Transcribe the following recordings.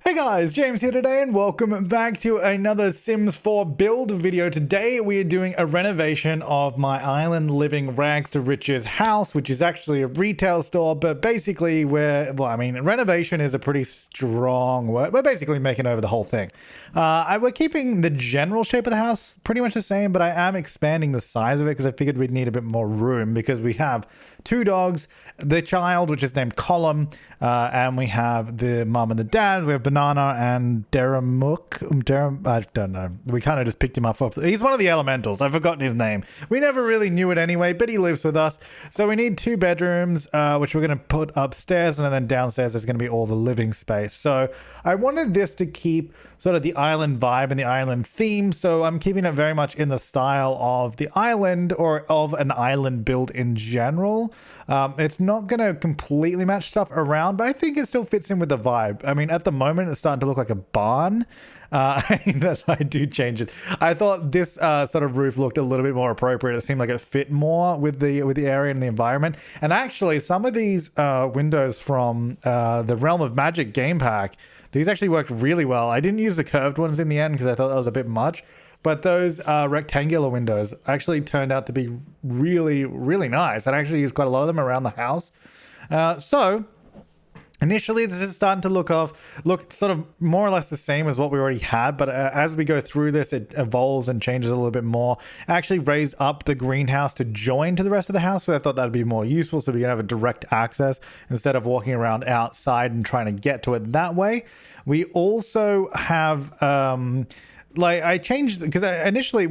Hey guys, James here today and welcome back to another Sims 4 build video. Today we are doing a renovation of my island living rags to riches house, which is actually a retail store, but basically renovation is a pretty strong word. We're basically making over the whole thing. We're keeping the general shape of the house pretty much the same, but I am expanding the size of it because I figured we'd need a bit more room because we have two dogs, the child, which is named Column, and we have the mom and the dad. We have Banana and Deramuk. I don't know. We kind of just picked him up. He's one of the elementals. I've forgotten his name. We never really knew it anyway, but he lives with us. So we need two bedrooms, which we're going to put upstairs, and then downstairs is going to be all the living space. So I wanted this to keep sort of the island vibe and the island theme. So I'm keeping it very much in the style of the island or of an island build in general. It's not going to completely match stuff around, but I think it still fits in with the vibe. I mean, at the moment, it's starting to look like a barn. That's why I do change it. I thought this sort of roof looked a little bit more appropriate. It seemed like it fit more with the area and the environment. And actually, some of these windows from the Realm of Magic game pack, these actually worked really well. I didn't use the curved ones in the end because I thought that was a bit much. But those rectangular windows actually turned out to be really, really nice. I actually used quite a lot of them around the house. So initially, this is starting to look sort of more or less the same as what we already had. But as we go through this, it evolves and changes a little bit more. I actually raised up the greenhouse to join to the rest of the house. So I thought that'd be more useful. So we can have a direct access instead of walking around outside and trying to get to it that way. We also have... I changed because initially,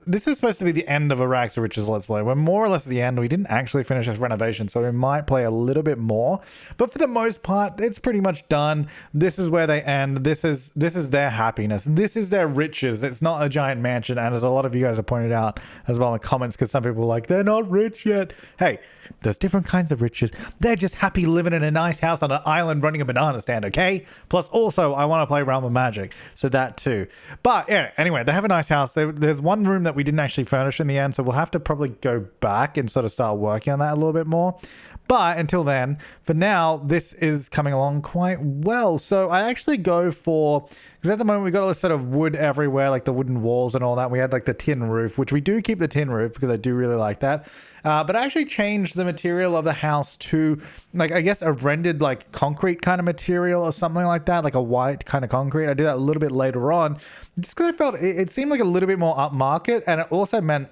this is supposed to be the end of a Rags to Riches Let's Play. We're more or less at the end. We didn't actually finish this renovation, so we might play a little bit more. But for the most part, it's pretty much done. This is where they end. This is their happiness. This is their riches. It's not a giant mansion, and as a lot of you guys have pointed out as well in the comments, because some people are like, they're not rich yet. Hey, there's different kinds of riches. They're just happy living in a nice house on an island running a banana stand, okay? Plus, also, I want to play Realm of Magic, so that too. But yeah, anyway, they have a nice house. There's one room that we didn't actually furnish in the end, so we'll have to probably go back and sort of start working on that a little bit more. But until then, for now, this is coming along quite well. So I actually go for, because at the moment we've got all this sort of wood everywhere, like the wooden walls and all that. We had like the tin roof, which we do keep the tin roof because I do really like that. But I actually changed the material of the house to like, I guess a rendered like concrete kind of material or something like that, like a white kind of concrete. I did that a little bit later on just because I felt it seemed like a little bit more upmarket, and it also meant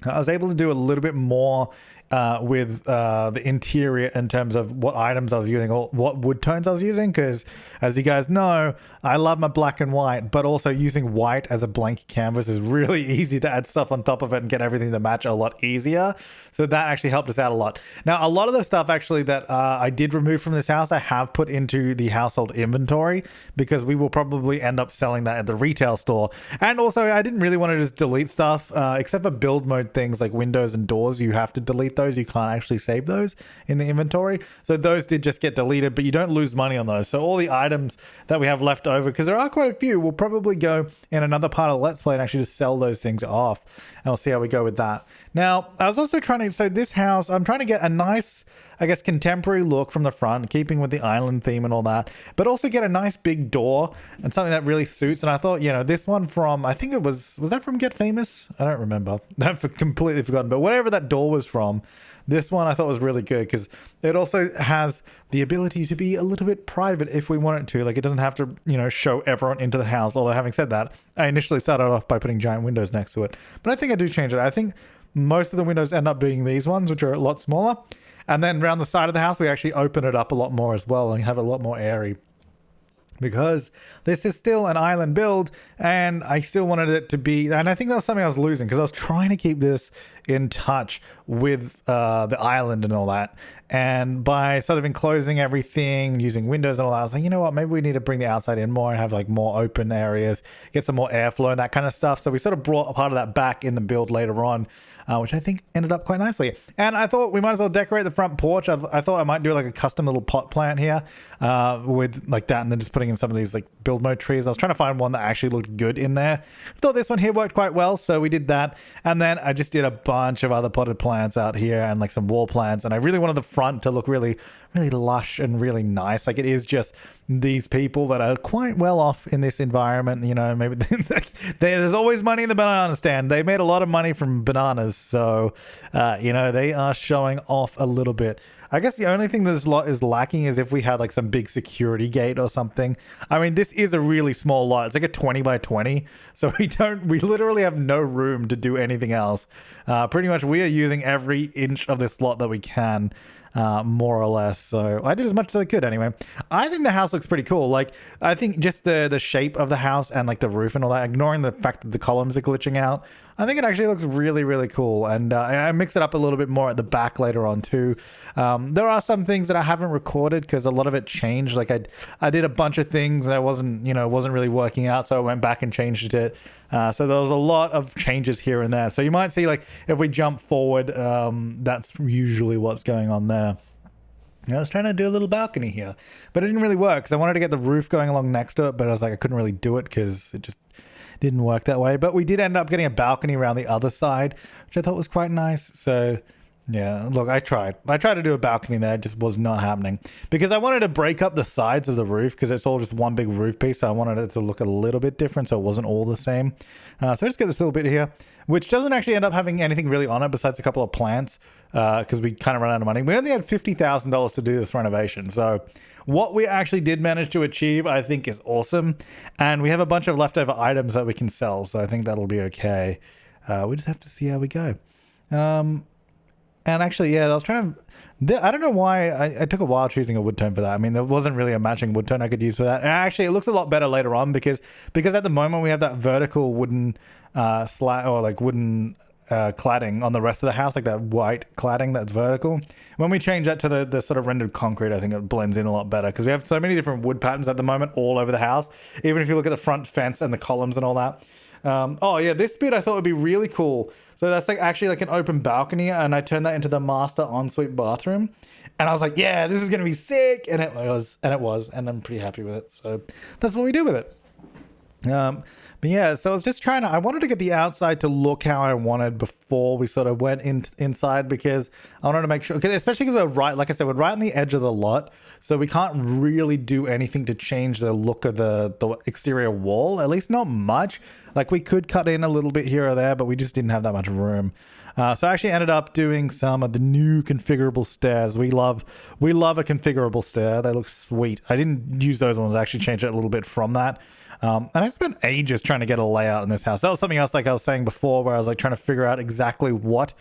I was able to do a little bit more with the interior in terms of what items I was using or what wood tones I was using, because as you guys know, I love my black and white, but also using white as a blank canvas is really easy to add stuff on top of it and get everything to match a lot easier. So that actually helped us out a lot. Now, a lot of the stuff actually that I did remove from this house, I have put into the household inventory because we will probably end up selling that at the retail store. And also, I didn't really want to just delete stuff, except for build mode things like windows and doors. You have to delete those. You can't actually save those in the inventory. So those did just get deleted, but you don't lose money on those. So all the items that we have left over, because there are quite a few, we'll probably go in another part of the Let's Play and actually just sell those things off. And we'll see how we go with that. Now, I was also trying to, so this house, I'm trying to get a nice, I guess, contemporary look from the front, keeping with the island theme and all that, but also get a nice big door and something that really suits. And I thought, this one from, I think it was that from Get Famous? I don't remember. I've completely forgotten, but whatever that door was from, this one I thought was really good because it also has the ability to be a little bit private if we want it to. Like, it doesn't have to, show everyone into the house. Although having said that, I initially started off by putting giant windows next to it, but I think I do change it. I think most of the windows end up being these ones, which are a lot smaller. And then around the side of the house, we actually open it up a lot more as well and have it a lot more airy. Because this is still an island build and I still wanted it to be, and I think that was something I was losing because I was trying to keep this in touch with the island and all that. And by sort of enclosing everything, using windows and all that, I was like, you know what, maybe we need to bring the outside in more and have like more open areas, get some more airflow and that kind of stuff. So we sort of brought a part of that back in the build later on, which I think ended up quite nicely. And I thought we might as well decorate the front porch. I thought I might do like a custom little pot plant here with like that, and then just putting in some of these like build mode trees. I was trying to find one that actually looked good in there. I thought this one here worked quite well, so we did that. And then I just did a bunch of other potted plants out here and like some wall plants, and I really wanted the front to look really lush and really nice. Like, it is just these people that are quite well off in this environment, you know. Maybe there's always money in the banana stand. They made a lot of money from bananas, so you know, they are showing off a little bit. I guess the only thing that is lacking is if we had like some big security gate or something. I mean, this is a really small lot. It's like a 20 by 20. So we literally have no room to do anything else. Pretty much we are using every inch of this lot that we can. More or less. So I did as much as I could anyway. I think the house looks pretty cool. Like, I think just the shape of the house and like the roof and all that, ignoring the fact that the columns are glitching out, I think it actually looks really cool. And I mix it up a little bit more at the back later on too. There are some things that I haven't recorded because a lot of it changed. Like I did a bunch of things and I wasn't really working out, so I went back and changed it. So there was a lot of changes here and there. So you might see, like, if we jump forward, that's usually what's going on there. I was trying to do a little balcony here, but it didn't really work because I wanted to get the roof going along next to it, but I was like, I couldn't really do it because it just didn't work that way. But we did end up getting a balcony around the other side, which I thought was quite nice. So yeah, look, I tried to do a balcony there. It just was not happening because I wanted to break up the sides of the roof because it's all just one big roof piece. So I wanted it to look a little bit different, so it wasn't all the same. So I just get this little bit here, which doesn't actually end up having anything really on it besides a couple of plants because we kind of ran out of money. We only had $50,000 to do this renovation. So what we actually did manage to achieve, I think, is awesome. And we have a bunch of leftover items that we can sell. So I think that'll be okay. We just have to see how we go. And actually, yeah, I was trying to... I don't know why I took a while choosing a wood tone for that. I mean, there wasn't really a matching wood tone I could use for that. And actually, it looks a lot better later on because at the moment we have that vertical wooden slat or like wooden cladding on the rest of the house, like that white cladding that's vertical. When we change that to the sort of rendered concrete, I think it blends in a lot better because we have so many different wood patterns at the moment all over the house. Even if you look at the front fence and the columns and all that. Oh yeah, this bit I thought would be really cool. So that's like actually like an open balcony, and I turned that into the master ensuite bathroom. And I was like, yeah, this is gonna be sick, and it was, and I'm pretty happy with it. So that's what we do with it. But yeah, so I was just I wanted to get the outside to look how I wanted before we sort of went inside because I wanted to make sure, especially because we're right, like I said, we're right on the edge of the lot. So we can't really do anything to change the look of the exterior wall, at least not much. Like we could cut in a little bit here or there, but we just didn't have that much room. So I actually ended up doing some of the new configurable stairs. We love a configurable stair. They look sweet. I didn't use those ones. I actually changed it a little bit from that. And I spent ages trying to get a layout in this house. That was something else, like I was saying before, where I was like trying to figure out exactly what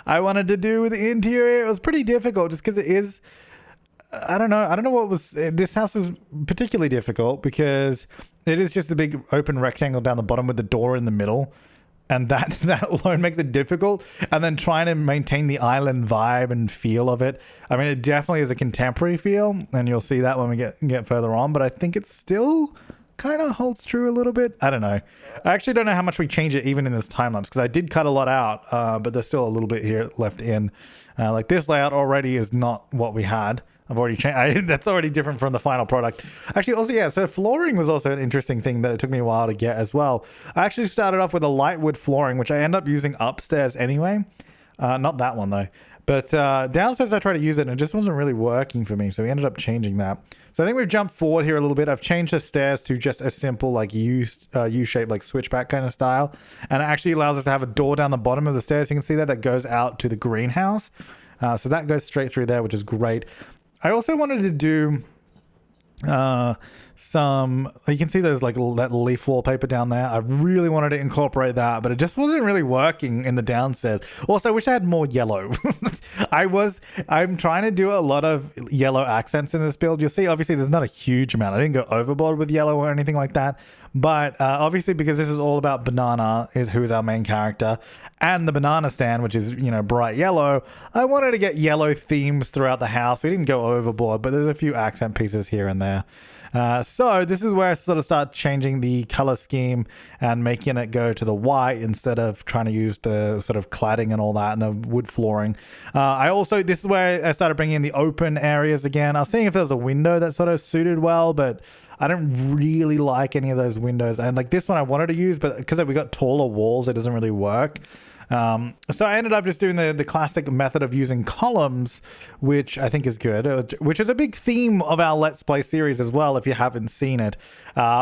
I wanted to do with the interior. It was pretty difficult just because it is, I don't know what was, this house is particularly difficult because it is just a big open rectangle down the bottom with the door in the middle. And that alone makes it difficult. And then trying to maintain the island vibe and feel of it. I mean, it definitely is a contemporary feel, and you'll see that when we get further on. But I think it still kind of holds true a little bit. I don't know. I actually don't know how much we change it even in this time lapse because I did cut a lot out, but there's still a little bit here left in. Like this layout already is not what we had. I've already changed. That's already different from the final product. Actually, also, yeah, so flooring was also an interesting thing that it took me a while to get as well. I actually started off with a light wood flooring, which I end up using upstairs anyway. Not that one, though. But downstairs, I tried to use it, and it just wasn't really working for me, so we ended up changing that. So I think we've jumped forward here a little bit. I've changed the stairs to just a simple, like, U-shaped, like, switchback kind of style. And it actually allows us to have a door down the bottom of the stairs. You can see that goes out to the greenhouse. So that goes straight through there, which is great. I also wanted to do some, you can see there's like that leaf wallpaper down there. I really wanted to incorporate that, but it just wasn't really working in the downstairs. Also, I wish I had more yellow. I'm trying to do a lot of yellow accents in this build. You'll see, obviously, there's not a huge amount. I didn't go overboard with yellow or anything like that. But obviously, because this is all about Banana, who's our main character, and the banana stand, which is, bright yellow, I wanted to get yellow themes throughout the house. We didn't go overboard, but there's a few accent pieces here and there. So this is where I sort of start changing the color scheme and making it go to the white instead of trying to use the sort of cladding and all that and the wood flooring. This is where I started bringing in the open areas again. I was seeing if there was a window that sort of suited well, but I don't really like any of those windows. And like this one I wanted to use, but because we got taller walls, it doesn't really work. So I ended up just doing the classic method of using columns, which I think is good, which is a big theme of our Let's Play series as well, if you haven't seen it.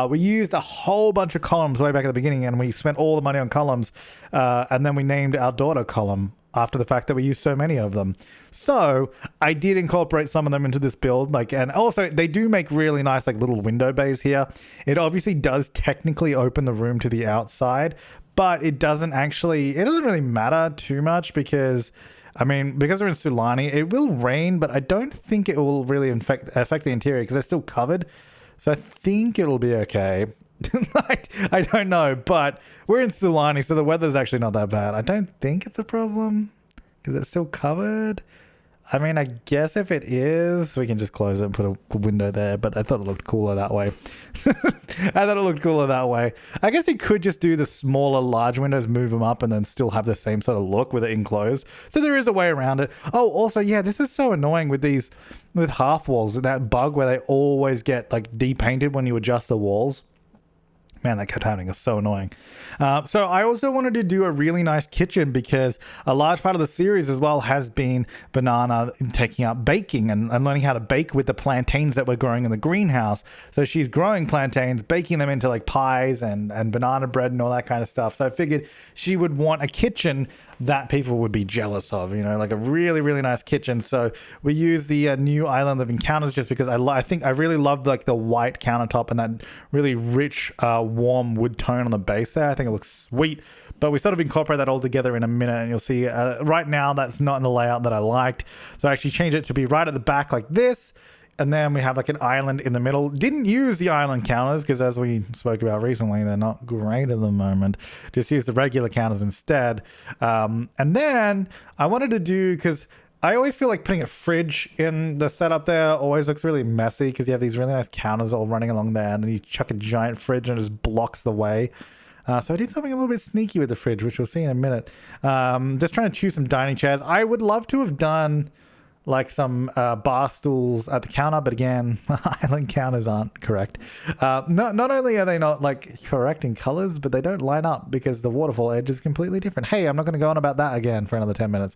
We used a whole bunch of columns way back at the beginning, and we spent all the money on columns, and then we named our daughter Column after the fact that we used so many of them. So I did incorporate some of them into this build, and also they do make really nice little window bays here. It obviously does technically open the room to the outside, but it doesn't really matter too much because we're in Sulani, it will rain, but I don't think it will really affect the interior because they're still covered. So I think it'll be okay. I don't know, but we're in Sulani, so the weather's actually not that bad. I don't think it's a problem because it's still covered. I guess if it is, we can just close it and put a window there, but I thought it looked cooler that way. I guess you could just do the smaller, large windows, move them up, and then still have the same sort of look with it enclosed. So there is a way around it. Oh, also, yeah, this is so annoying with half walls, with that bug where they always get depainted when you adjust the walls. Man, that kept happening. It's so annoying. So I also wanted to do a really nice kitchen because a large part of the series as well has been Banana taking up baking and learning how to bake with the plantains that we're growing in the greenhouse. So she's growing plantains, baking them into pies and banana bread and all that kind of stuff. So I figured she would want a kitchen that people would be jealous of, a really, really nice kitchen. So we use the new Island Living counters just because I think I really love the white countertop and that really rich, warm wood tone on the base there. I think it looks sweet, but we sort of incorporate that all together in a minute, and you'll see right now that's not in the layout that I liked. So I actually changed it to be right at the back like this. And then we have an island in the middle. Didn't use the island counters because, as we spoke about recently, they're not great at the moment. Just use the regular counters instead. And then I wanted to do, because I always feel like putting a fridge in the setup there always looks really messy because you have these really nice counters all running along there, and then you chuck a giant fridge and it just blocks the way. So I did something a little bit sneaky with the fridge, which we'll see in a minute. Just trying to choose some dining chairs. I would love to have done some bar stools at the counter, but again, island counters aren't correct. Not only are they not correct in colors, but they don't line up because the waterfall edge is completely different. Hey, I'm not going to go on about that again for another 10 minutes.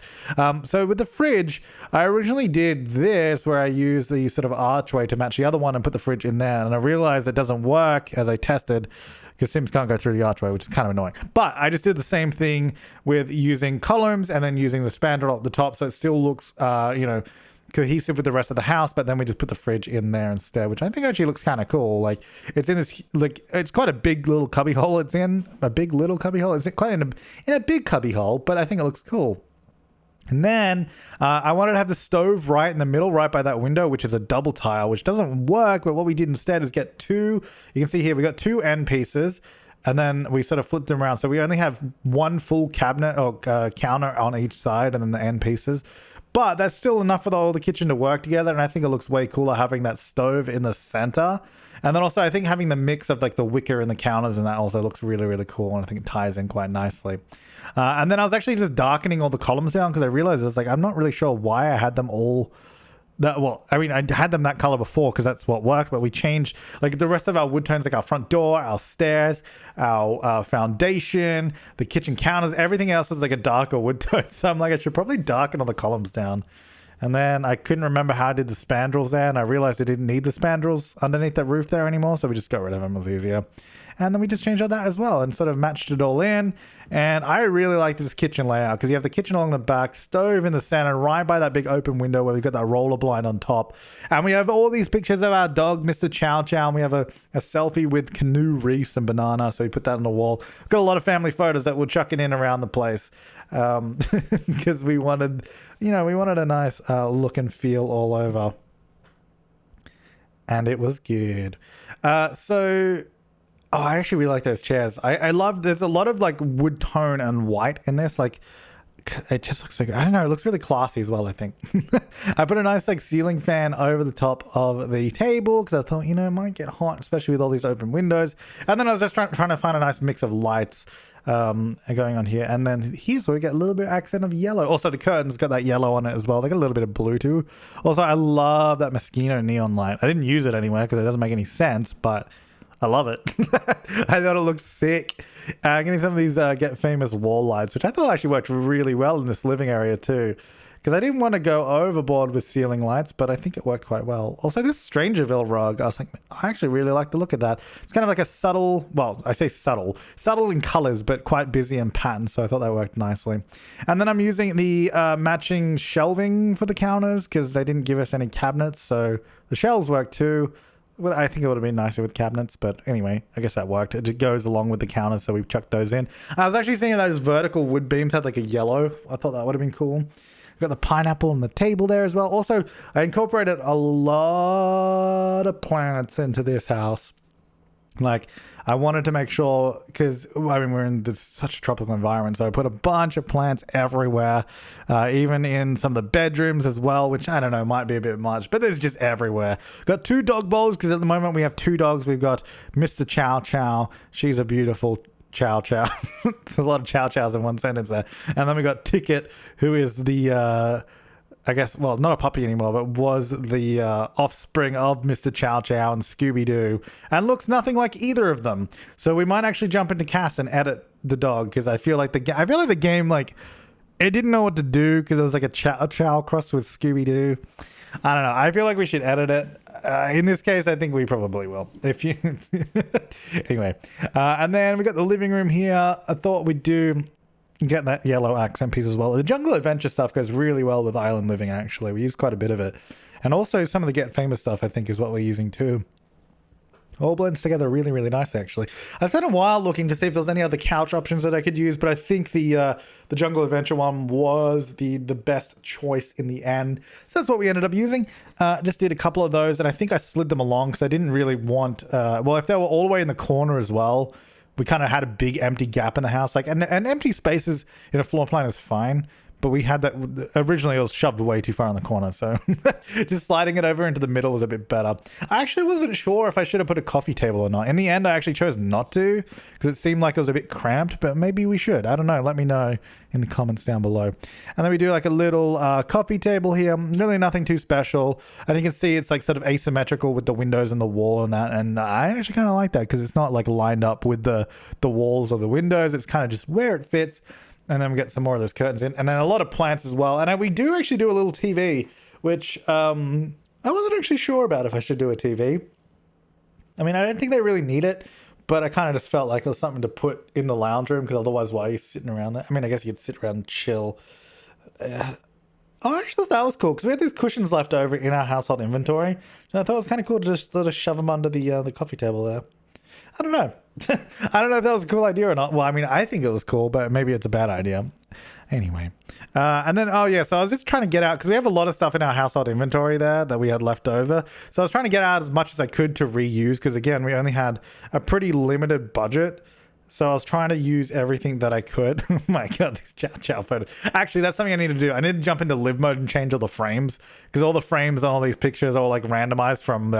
So with the fridge, I originally did this where I used the sort of archway to match the other one and put the fridge in there, and I realized it doesn't work as I tested because Sims can't go through the archway, which is kind of annoying. But I just did the same thing with using columns and then using the spandrel at the top, so it still looks cohesive with the rest of the house, but then we just put the fridge in there instead, which I think actually looks kind of cool. It's in this, it's quite a big little cubby hole. It's in a big little cubby hole. It's quite in a big cubby hole, but I think it looks cool. And then I wanted to have the stove right in the middle, right by that window, which is a double tile, which doesn't work. But what we did instead is get two. You can see here, we got two end pieces, and then we sort of flipped them around. So we only have one full cabinet or counter on each side, and then the end pieces. But that's still enough for all the kitchen to work together. And I think it looks way cooler having that stove in the center. And then also I think having the mix of the wicker and the counters and that also looks really, really cool. And I think it ties in quite nicely. And then I was actually just darkening all the columns down because I realized it's I'm not really sure why I had them all that. Well, I had them that color before because that's what worked, but we changed the rest of our wood tones, our front door, our stairs, our foundation, the kitchen counters, everything else is a darker wood tone. So I'm I should probably darken all the columns down. And then I couldn't remember how I did the spandrels there, and I realized I didn't need the spandrels underneath that roof there anymore, so we just got rid of them. It was easier. And then we just changed out that as well and sort of matched it all in. And I really like this kitchen layout because you have the kitchen along the back, stove in the center, right by that big open window where we've got that roller blind on top. And we have all these pictures of our dog, Mr. Chow Chow, and we have a selfie with canoe reefs and banana, so we put that on the wall. We've got a lot of family photos that we're chucking in around the place because we wanted a nice look and feel all over. And it was good. I actually really like those chairs. I love, there's a lot of wood tone and white in this. It just looks I don't know, it looks really classy as well, I think. I put a nice ceiling fan over the top of the table because I thought, it might get hot, especially with all these open windows. And then I was just trying to find a nice mix of lights going on here. And then here's where we get a little bit of accent of yellow. Also, the curtains got that yellow on it as well. They got a little bit of blue too. Also, I love that Moschino neon light. I didn't use it anywhere because it doesn't make any sense, but I love it. I thought it looked sick. Getting some of these Get Famous wall lights, which I thought actually worked really well in this living area too. Because I didn't want to go overboard with ceiling lights, but I think it worked quite well. Also, this Strangerville rug, I was like, I actually really like the look of that. It's kind of like a subtle, well, I say subtle in colors, but quite busy in patterns. So I thought that worked nicely. And then I'm using the matching shelving for the counters because they didn't give us any cabinets. So the shelves work too. Well, I think it would have been nicer with cabinets, but anyway, I guess that worked. It goes along with the counters, so we chucked those in. I was actually seeing those vertical wood beams had like a yellow. I thought that would have been cool. Got the pineapple on the table there as well. Also, I incorporated a lot of plants into this house. Like, I wanted to make sure, because, I mean, we're in such a tropical environment, so I put a bunch of plants everywhere, even in some of the bedrooms as well, which, I don't know, might be a bit much, but there's just everywhere. Got 2 dog bowls, because at the moment we have 2 dogs. We've got Mr. Chow Chow. She's a beautiful Chow Chow. There's a lot of Chow Chows in one sentence there. And then we got Ticket, who is the, I guess, well, not a puppy anymore, but was the offspring of Mr. Chow Chow and Scooby-Doo, and looks nothing like either of them. So we might actually jump into Cass and edit the dog, because I feel like the game, like, it didn't know what to do, because it was like a Chow Chow crossed with Scooby-Doo. I don't know. I feel like we should edit it. In this case, I think we probably will. If you anyway, and then we got the living room here. I thought we'd get that yellow accent piece as well. The jungle adventure stuff goes really well with island living. Actually, we use quite a bit of it, and also some of the Get Famous stuff I think is what we're using too. All blends together really, really nice, actually. I spent a while looking to see if there was any other couch options that I could use, but I think the Jungle Adventure one was the best choice in the end. So that's what we ended up using. Just did a couple of those, and I think I slid them along because I didn't really want... well, if they were all the way in the corner as well, we kind of had a big empty gap in the house. Like, and empty spaces in a floor plan is fine. But we had that originally, it was shoved way too far in the corner, so just sliding it over into the middle was a bit better. I actually wasn't sure if I should have put a coffee table or not. In the end, I actually chose not to because it seemed like it was a bit cramped, but maybe we should. I don't know. Let me know in the comments down below. And then we do like a little coffee table here. Really nothing too special. And you can see it's like sort of asymmetrical with the windows and the wall and that. And I actually kind of like that because it's not like lined up with the walls or the windows. It's kind of just where it fits. And then we get some more of those curtains in. And then a lot of plants as well. And we do actually do a little TV, which I wasn't actually sure about if I should do a TV. I mean, I don't think they really need it. But I kind of just felt like it was something to put in the lounge room. Because otherwise, why are you sitting around there? I mean, I guess you could sit around and chill. I actually thought that was cool. Because we had these cushions left over in our household inventory. So I thought it was kind of cool to just sort of shove them under the coffee table there. I don't know. I don't know if that was a cool idea or not. Well, I mean, I think it was cool, but maybe it's a bad idea. Anyway. And then, oh yeah, so I was just trying to get out, because we have a lot of stuff in our household inventory there that we had left over. So I was trying to get out as much as I could to reuse, because again, we only had a pretty limited budget. So I was trying to use everything that I could. Oh my God, these Chow Chow photos. Actually, that's something I need to do. I need to jump into live mode and change all the frames, because all the frames on all these pictures are all like randomized from,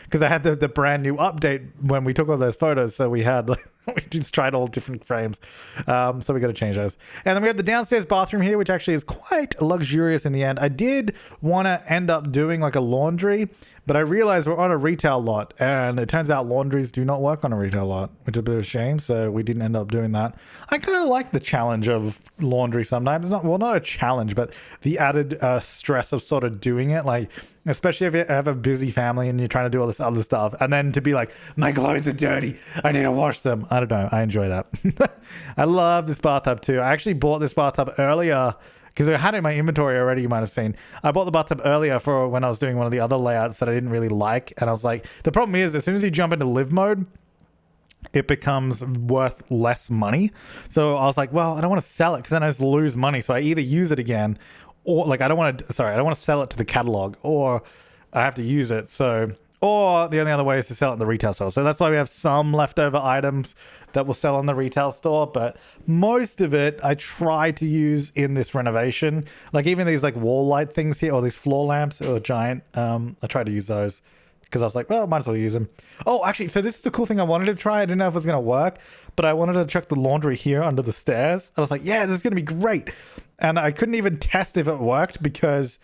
because I had the brand new update when we took all those photos. So we had like, we just tried all different frames. So we got to change those. And then we have the downstairs bathroom here, which actually is quite luxurious in the end. I did want to end up doing like a laundry, but I realized we're on a retail lot, and it turns out laundries do not work on a retail lot, which is a bit of a shame. So we didn't end up doing that. I kind of like the challenge of laundry sometimes. It's not a challenge, but the added stress of sort of doing it. Like, especially if you have a busy family and you're trying to do all this other stuff, and then to be like, my clothes are dirty, I need to wash them. I don't know. I enjoy that. I love this bathtub too. I actually bought this bathtub earlier because I had it in my inventory already. You might have seen. I bought the bathtub earlier for when I was doing one of the other layouts that I didn't really like. And I was like, the problem is as soon as you jump into live mode, it becomes worth less money. So I was like, well, I don't want to sell it because then I just lose money. So I either use it again, or like I don't want to sell it to the catalog, or I have to use it. So, or the only other way is to sell it in the retail store. So that's why we have some leftover items that we'll sell in the retail store, but most of it I try to use in this renovation. Like even these like wall light things here, or these floor lamps or giant, I try to use those because I was like, well, might as well use them. Oh, actually, so this is the cool thing I wanted to try. I didn't know if it was going to work, but I wanted to chuck the laundry here under the stairs. I was like, yeah, this is going to be great. And I couldn't even test if it worked because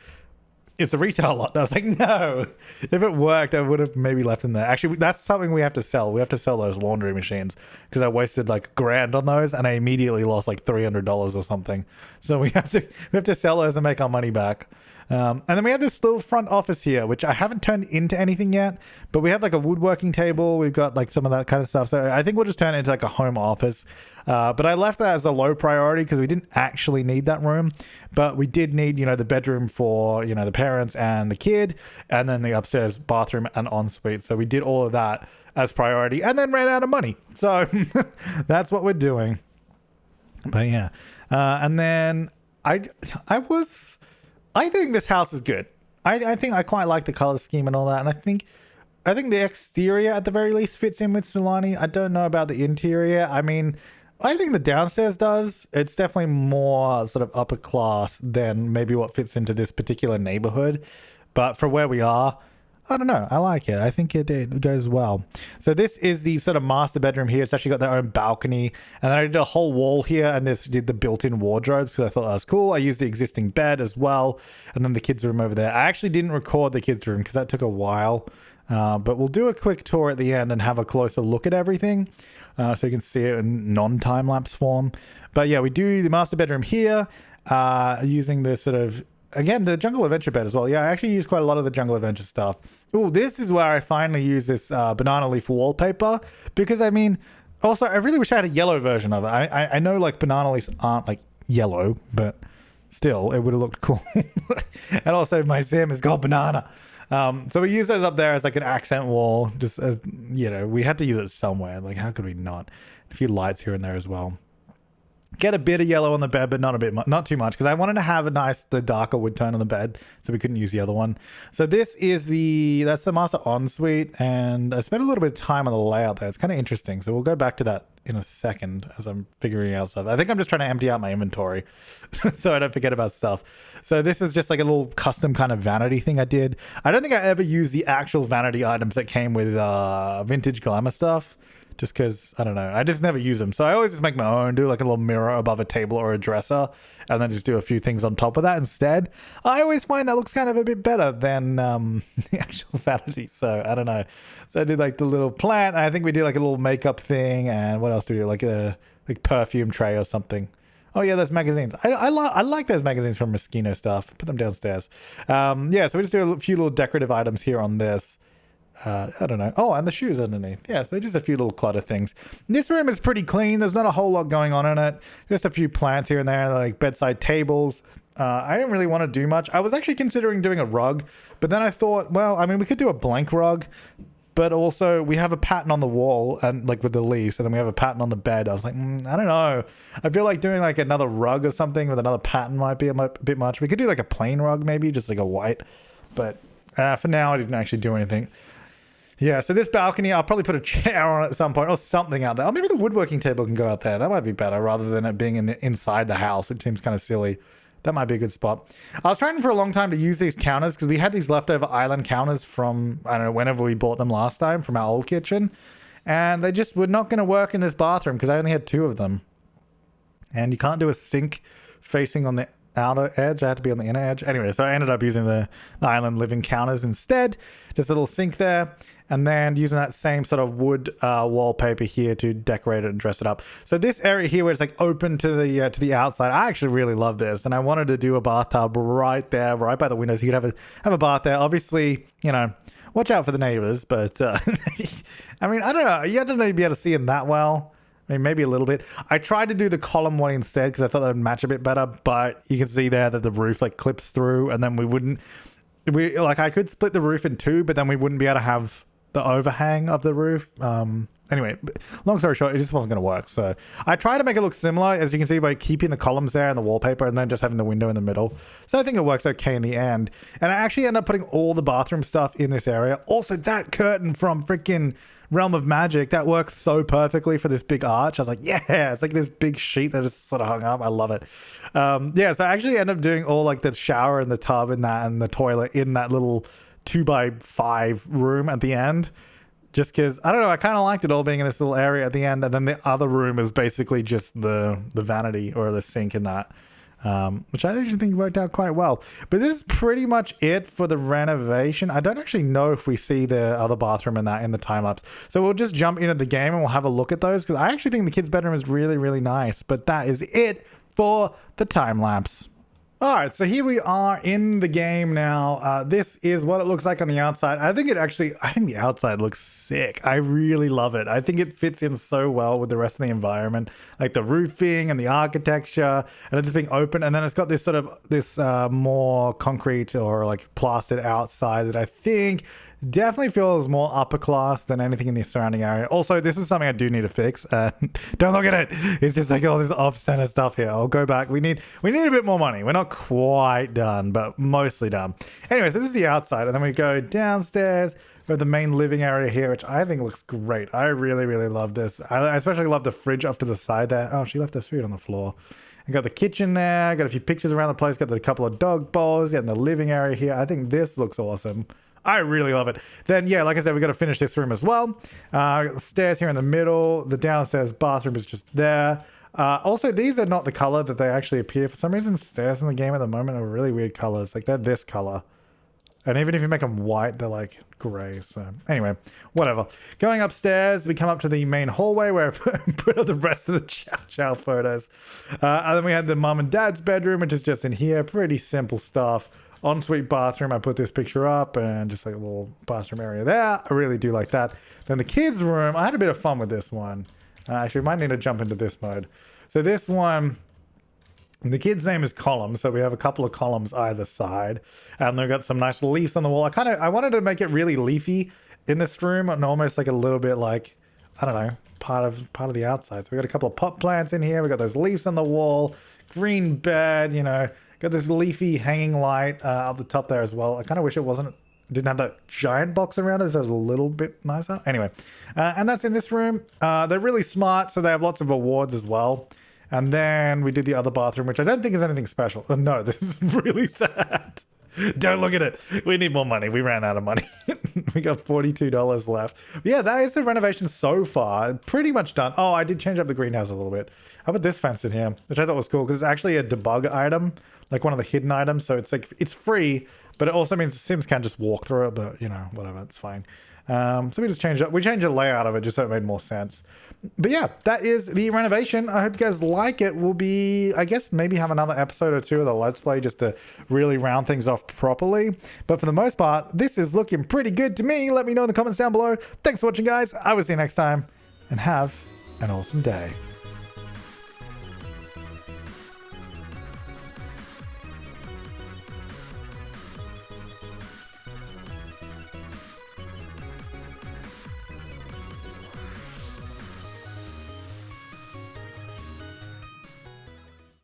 it's a retail lot. And I was like, no, if it worked, I would have maybe left them there. Actually, that's something we have to sell. We have to sell those laundry machines because I wasted like $1,000 on those and I immediately lost like $300 or something. So we have to sell those and make our money back. And then we have this little front office here, which I haven't turned into anything yet, but we have like a woodworking table. We've got like some of that kind of stuff. So I think we'll just turn it into like a home office. But I left that as a low priority because we didn't actually need that room, but we did need, the bedroom for, the parents and the kid, and then the upstairs bathroom and ensuite. So we did all of that as priority and then ran out of money. So that's what we're doing. But yeah. And then I think this house is good. I think I quite like the color scheme and all that. And I think the exterior at the very least fits in with Solani. I don't know about the interior. I mean, I think the downstairs does. It's definitely more sort of upper class than maybe what fits into this particular neighborhood. But for where we are, I don't know. I like it. I think it goes well. So this is the sort of master bedroom here. It's actually got their own balcony. And then I did a whole wall here and did the built-in wardrobes because I thought that was cool. I used the existing bed as well. And then the kids' room over there. I actually didn't record the kids' room because that took a while. But we'll do a quick tour at the end and have a closer look at everything. So you can see it in non-time-lapse form. But yeah, we do the master bedroom here using this sort of... Again, the Jungle Adventure bed as well. Yeah, I actually use quite a lot of the Jungle Adventure stuff. Oh, this is where I finally use this banana leaf wallpaper. Because, I mean, also, I really wish I had a yellow version of it. I know, like, banana leaves aren't, like, yellow. But still, it would have looked cool. And also, my sim is called Banana. So we use those up there as, like, an accent wall. Just, we had to use it somewhere. Like, how could we not? A few lights here and there as well. Get a bit of yellow on the bed, but not too much, because I wanted to have the darker wood tone on the bed, so we couldn't use the other one. So this is that's the master ensuite, and I spent a little bit of time on the layout there. It's kind of interesting, so we'll go back to that in a second as I'm figuring out stuff. I think I'm just trying to empty out my inventory so I don't forget about stuff. So this is just like a little custom kind of vanity thing I did. I don't think I ever used the actual vanity items that came with vintage glamour stuff. Just because, I don't know, I just never use them. So I always just make my own, do like a little mirror above a table or a dresser, and then just do a few things on top of that instead. I always find that looks kind of a bit better than the actual vanity. So I don't know. So I did like the little plant, and I think we did like a little makeup thing, and what else do we do? Like a perfume tray or something. Oh yeah, those magazines. I like those magazines from Moschino stuff. Put them downstairs. Yeah, so we just do a few little decorative items here on this. I don't know. Oh, and the shoes underneath. Yeah, so just a few little clutter things. This room is pretty clean. There's not a whole lot going on in it. Just a few plants here and there, like bedside tables. I didn't really want to do much. I was actually considering doing a rug, but then I thought, well, I mean, we could do a blank rug, but also we have a pattern on the wall and like with the leaves, and then we have a pattern on the bed. I was like, I don't know. I feel like doing like another rug or something with another pattern might be a bit much. We could do like a plain rug maybe, just like a white, but for now I didn't actually do anything. Yeah, so this balcony, I'll probably put a chair on it at some point or something out there. Oh, maybe the woodworking table can go out there. That might be better rather than it being inside the house, which seems kind of silly. That might be a good spot. I was trying for a long time to use these counters because we had these leftover island counters from, I don't know, whenever we bought them last time from our old kitchen. And they just were not going to work in this bathroom because I only had 2 of them. And you can't do a sink facing on the outer edge. I had to be on the inner edge. Anyway, so I ended up using the island living counters instead. Just a little sink there. And then using that same sort of wood wallpaper here to decorate it and dress it up. So this area here where it's like open to the outside, I actually really love this. And I wanted to do a bathtub right there, right by the window, so you could have a bath there. Obviously, watch out for the neighbors. But I mean, I don't know. You have to be able to see them that well. I mean, maybe a little bit. I tried to do the column way instead because I thought that would match a bit better. But you can see there that the roof like clips through, and then I could split the roof in 2, but then we wouldn't be able to have the overhang of the roof. Anyway, long story short, it just wasn't going to work. So I tried to make it look similar, as you can see, by keeping the columns there and the wallpaper and then just having the window in the middle. So I think it works okay in the end. And I actually end up putting all the bathroom stuff in this area. Also, that curtain from freaking Realm of Magic, that works so perfectly for this big arch. I was like, yeah, it's like this big sheet that just sort of hung up. I love it. Yeah, so I actually end up doing all like the shower and the tub and the toilet in that little 2x5 room at the end, just because I don't know, I kind of liked it all being in this little area at the end, and then the other room is basically just the vanity or the sink in that. which I actually think worked out quite well. But this is pretty much it for the renovation. I don't actually know if we see the other bathroom and that in the time lapse. So we'll just jump into the game and we'll have a look at those, because I actually think the kids' bedroom is really, really nice. But that is it for the time lapse. All right, so here we are in the game now. This is what it looks like on the outside. I think the outside looks sick. I really love it. I think it fits in so well with the rest of the environment, like the roofing and the architecture, and it just being open. And then it's got this sort of more concrete or like plastered outside that I think definitely feels more upper class than anything in the surrounding area. Also, this is something I do need to fix. Don't look at it. It's just like all this off-center stuff here. I'll go back. We need a bit more money. We're not quite done, but mostly done. Anyway, so this is the outside, and then we go downstairs. We have the main living area here, which I think looks great. I really, really love this. I especially love the fridge off to the side there. Oh, she left her food on the floor. I got the kitchen there. Got a few pictures around the place. Got a couple of dog bowls. Got the living area here. I think this looks awesome. I really love it. Then, yeah, like I said, we got to finish this room as well. Got the stairs here in the middle. The downstairs bathroom is just there. Also, these are not the color that they actually appear. For some reason, stairs in the game at the moment are really weird colors. Like, they're this color. And even if you make them white, they're like gray. So anyway, whatever. Going upstairs, we come up to the main hallway where I put all the rest of the chow photos. And then we had the mom and dad's bedroom, which is just in here. Pretty simple stuff. Ensuite bathroom, I put this picture up, and just like a little bathroom area there. I really do like that. Then the kids' room, I had a bit of fun with this one. Actually, we might need to jump into this mode. So this one, the kid's name is Column, so we have a couple of columns either side, and they've got some nice leaves on the wall. I wanted to make it really leafy in this room, and almost like a little bit like, I don't know, part of the outside. So we got a couple of pot plants in here. We got those leaves on the wall, green bed, you know. Got this leafy hanging light up the top there as well. I kind of wish didn't have that giant box around it, so it was a little bit nicer. Anyway, and that's in this room. They're really smart, so they have lots of awards as well. And then we did the other bathroom, which I don't think is anything special. No, this is really sad. Don't look at it. We need more money. We ran out of money. We got $42 left. But yeah, that is the renovation so far. Pretty much done. Oh, I did change up the greenhouse a little bit. How about this fence in here? Which I thought was cool because it's actually a debug item, like one of the hidden items. So it's like, it's free, but it also means the Sims can't just walk through it, but you know, whatever, it's fine. So we just changed it. We changed the layout of it just so it made more sense. But yeah, that is the renovation. I hope you guys like it. We'll be, I guess, maybe have another episode or two of the Let's Play just to really round things off properly. But for the most part, this is looking pretty good to me. Let me know in the comments down below. Thanks for watching, guys. I will see you next time, and have an awesome day.